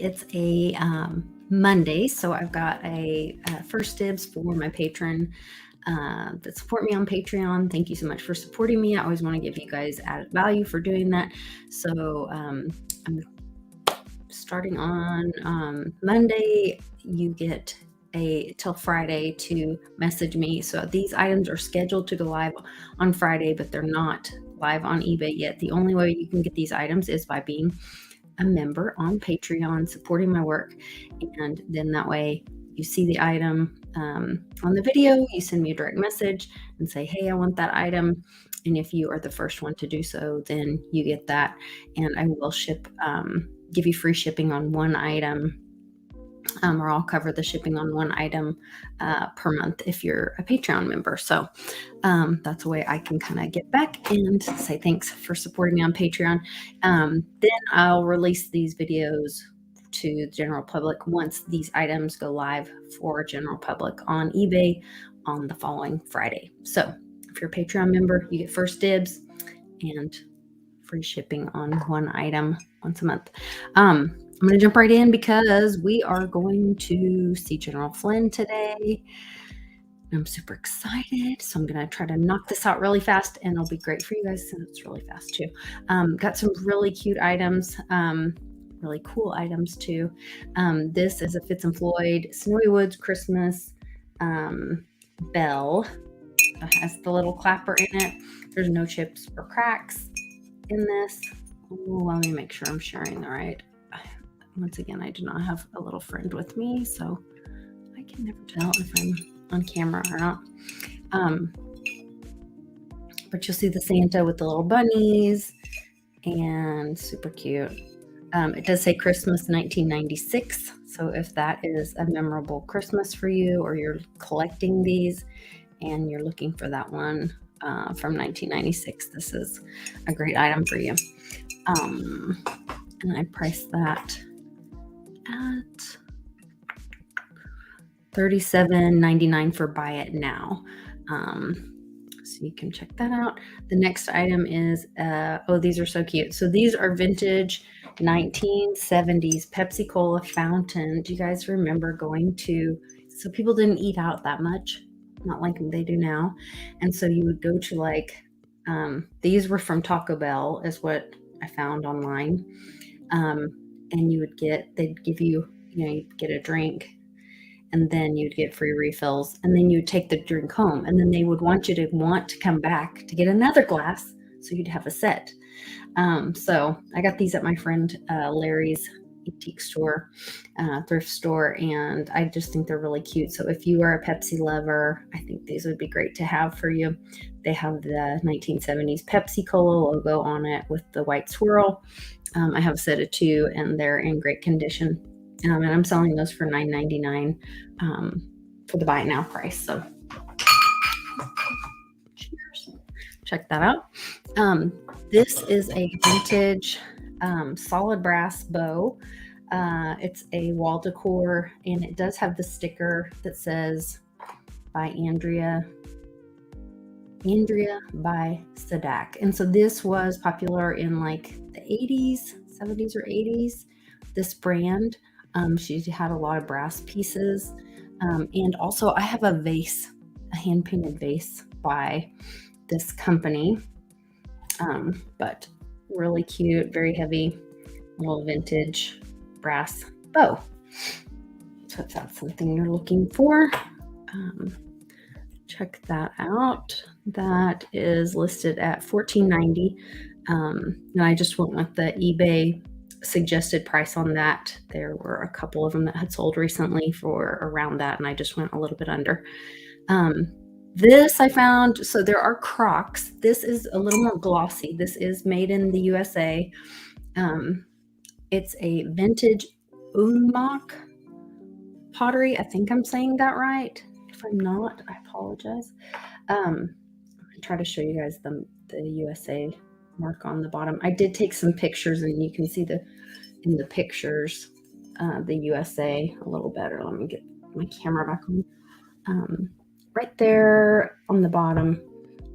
It's a Monday, so I've got a first dibs for my patron that support me on Patreon. Thank you so much for supporting me. I always want to give you guys added value for doing that. So I'm starting on Monday. You get till Friday to message me. So these items are scheduled to go live on Friday, but they're not live on eBay yet. The only way you can get these items is by being a member on Patreon, supporting my work, and then that way you see the item on the video, you send me a direct message and say, hey, I want that item, and if you are the first one to do so, then you get that, and I will give you free shipping on one item, or I'll cover the shipping on one item per month if you're a Patreon member. So that's a way I can kind of get back and say thanks for supporting me on Patreon. Then I'll release these videos to the general public once these items go live for general public on eBay on the following Friday. So if you're a Patreon member, you get first dibs and free shipping on one item once a month. I'm going to jump right in because we are going to see General Flynn today. I'm super excited, so I'm going to try to knock this out really fast, and it'll be great for you guys since it's really fast too. Got some really cute items, really cool items too. This is a Fitz and Floyd Snowy Woods Christmas bell. It has the little clapper in it. There's no chips or cracks in this. Let me make sure I'm sharing the right. Once again, I do not have a little friend with me, so I can never tell if I'm on camera or not. But you'll see the Santa with the little bunnies, and super cute. It does say Christmas 1996, so if that is a memorable Christmas for you, or you're collecting these and you're looking for that one from 1996, this is a great item for you. And I priced that at $37.99 for buy it now. So you can check that out. The next item is, these are so cute. So these are vintage 1970s Pepsi Cola fountain. Do you guys remember going to, so people didn't eat out that much, not like they do now. And so you would go to like, these were from Taco Bell is what I found online. And you would they'd give you, you'd get a drink, and then you'd get free refills, and then you'd take the drink home, and then they would want you to come back to get another glass, so you'd have a set. So I got these at my friend Larry's antique store, thrift store, and I just think they're really cute. So if you are a Pepsi lover, I think these would be great to have for you. They have the 1970s Pepsi Cola logo on it with the white swirl. I have a set of two, and they're in great condition. And I'm selling those for $9.99 for the buy it now price. So cheers. Check that out. This is a vintage solid brass bow. It's a wall decor, and it does have the sticker that says by Andrea by Sadak. And so this was popular in like the 80s, 70s or 80s, this brand. She had a lot of brass pieces. And also I have a vase, a hand painted vase by this company. But really cute, very heavy, little vintage brass bow. So if that's something you're looking for, check that out. That is listed at $14.90. And I just went with the eBay suggested price on that. There were a couple of them that had sold recently for around that, and I just went a little bit under. This I found, so there are Crocs. This is a little more glossy. This is made in the USA. It's a vintage Unmach pottery. I think I'm saying that right. If I'm not, I apologize. I'm gonna try to show you guys the USA mark on the bottom. I did take some pictures, and you can see in the pictures the USA a little better. Let me get my camera back on. Right there on the bottom,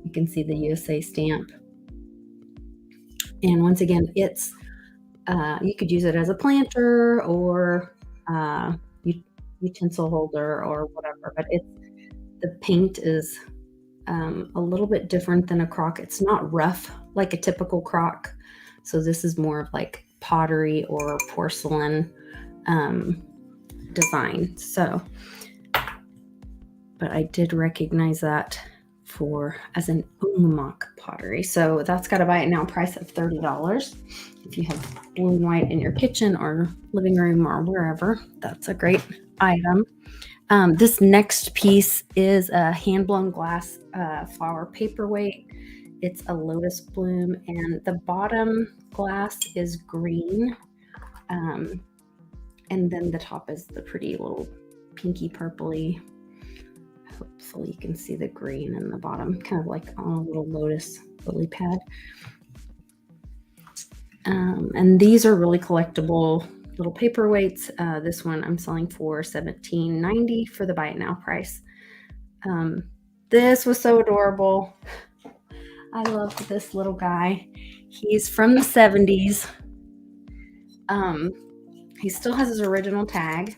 you can see the USA stamp. And once again, it's You could use it as a planter or utensil holder or whatever, but the paint is a little bit different than a crock. It's not rough like a typical crock. So this is more of like pottery or porcelain design. So, but I did recognize that as an Ummak pottery. So that's got a buy it now price of $30. If you have blue and white in your kitchen or living room or wherever, that's a great item. This next piece is a hand-blown glass flower paperweight. It's a lotus bloom, and the bottom glass is green. And then the top is the pretty little pinky purpley. Hopefully you can see the green in the bottom, kind of like on a little lotus lily pad. And these are really collectible little paperweights. This one I'm selling for $17.90 for the buy it now price. This was so adorable. I love this little guy. He's from the 70s. He still has his original tag.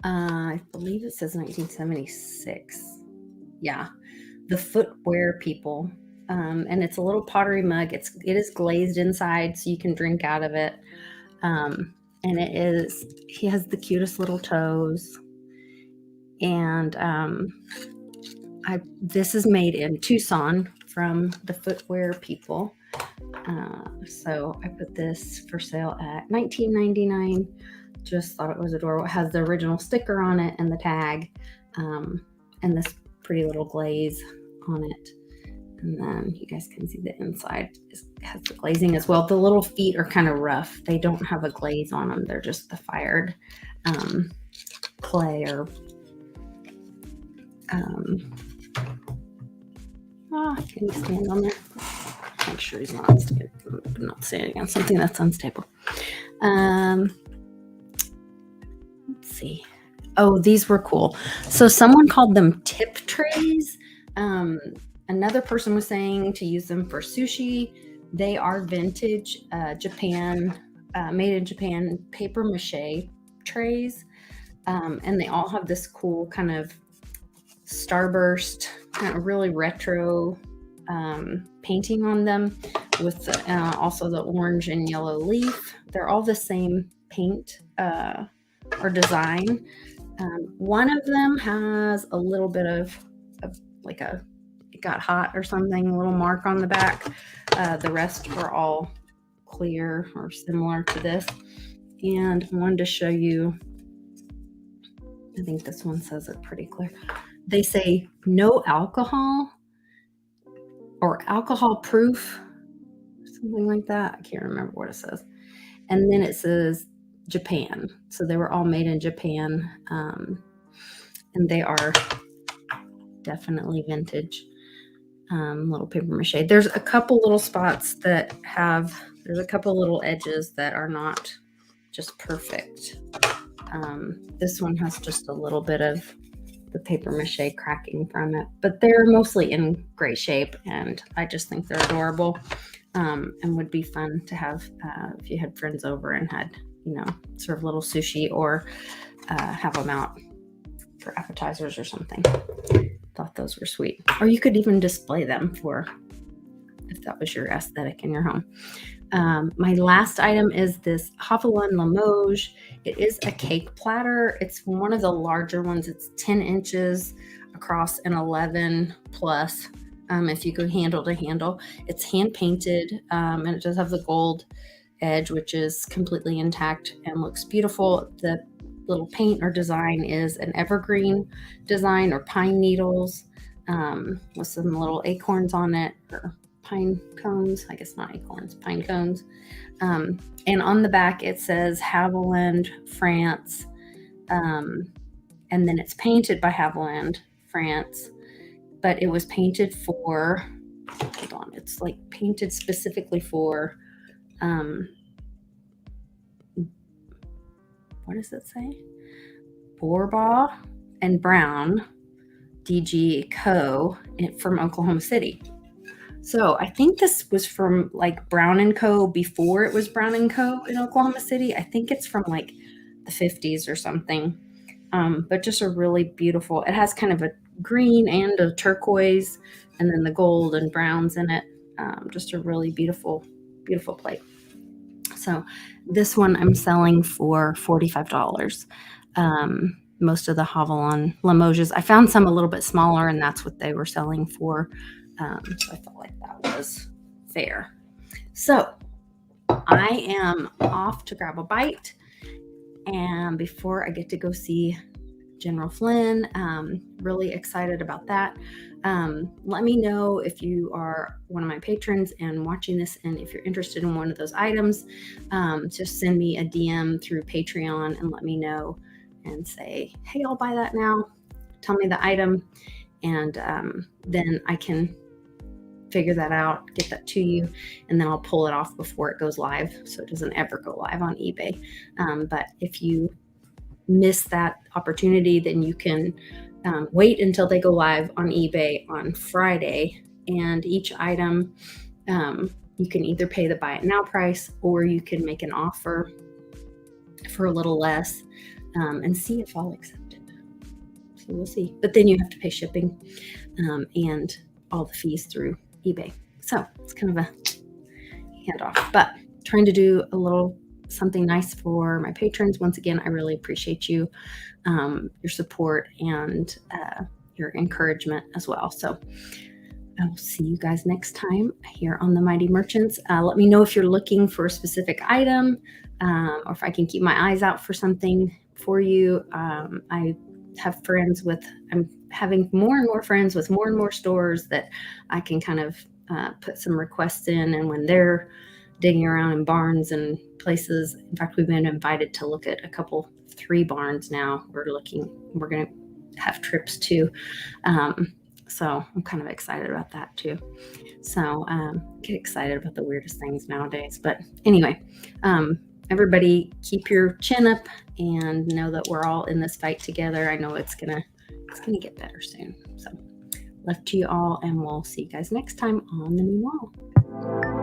I believe it says 1976. Yeah, the Footwear People. And it's a little pottery mug. It is glazed inside, so you can drink out of it. And he has the cutest little toes. And this is made in Tucson from the Footwear People. So I put this for sale at $19.99. Just thought it was adorable. It has the original sticker on it and the tag, and this pretty little glaze on it. And then you guys can see the inside has the glazing as well. The little feet are kind of rough. They don't have a glaze on them. They're just the fired clay or can you stand on there? Make sure he's not standing on something that's unstable. Let's see. Oh, these were cool. So someone called them tip trays. Another person was saying to use them for sushi. They are vintage Japan, made in Japan paper mache trays. And they all have this cool kind of starburst, kind of really retro painting on them with also the orange and yellow leaf. They're all the same paint or design. One of them has a little bit of like it got hot or something, a little mark on the back. The rest were all clear or similar to this. And I wanted to show you, I think this one says it pretty clear. They say no alcohol or alcohol proof, something like that. I can't remember what it says. And then it says Japan. So they were all made in Japan. And they are definitely vintage little paper mache. There's a couple little spots that there's a couple little edges that are not just perfect. This one has just a little bit of the paper mache cracking from it, but they're mostly in great shape, and I just think they're adorable and would be fun to have if you had friends over and had, serve little sushi or have them out for appetizers or something. Thought those were sweet. Or you could even display them if that was your aesthetic in your home. My last item is this Haviland Limoges. It is a cake platter. It's one of the larger ones. It's 10 inches across and 11 plus if you go handle to handle. It's hand painted and it does have the gold edge, which is completely intact and looks beautiful. The little paint or design is an evergreen design or pine needles with some little acorns on it, or pine cones, I guess not acorns, pine cones. And on the back it says Haviland, France. And then it's painted by Haviland, France, but it was painted for, hold on, it's like painted specifically for, what does it say? Borbaugh and Brown, DG Co. from Oklahoma City. So I think this was from like Brown and Co. before it was Brown and Co. in Oklahoma City. I think it's from like the 50s or something. But just a really beautiful, it has kind of a green and a turquoise, and then the gold and browns in it. Just a really beautiful, beautiful plate. So this one I'm selling for $45. Most of the Havalon Limoges, I found some a little bit smaller, and that's what they were selling for. So I felt like that was fair. So I am off to grab a bite. And before I get to go see General Flynn, really excited about that. Let me know if you are one of my patrons and watching this, and if you're interested in one of those items, just send me a DM through Patreon and let me know and say, hey, I'll buy that now. Tell me the item, and then I can figure that out, get that to you, and then I'll pull it off before it goes live, so it doesn't ever go live on eBay. But if you miss that opportunity, then you can wait until they go live on eBay on Friday, and each item you can either pay the buy it now price, or you can make an offer for a little less, and see if I'll accept it. So we'll see. But then you have to pay shipping and all the fees through eBay. So it's kind of a handoff, but trying to do a little something nice for my patrons. Once again, I really appreciate you, your support, and your encouragement as well. So I will see you guys next time here on the Mighty Merchants. Let me know if you're looking for a specific item, or if I can keep my eyes out for something for you. I have friends with, I'm having more and more friends with more and more stores that I can kind of put some requests in, and when they're digging around in barns and places, in fact, we've been invited to look at 3 barns now. We're going to have trips to, so I'm kind of excited about that too. So get excited about the weirdest things nowadays. But anyway, everybody keep your chin up and know that we're all in this fight together. I know it's gonna get better soon. So love to you all, and we'll see you guys next time on the new wall.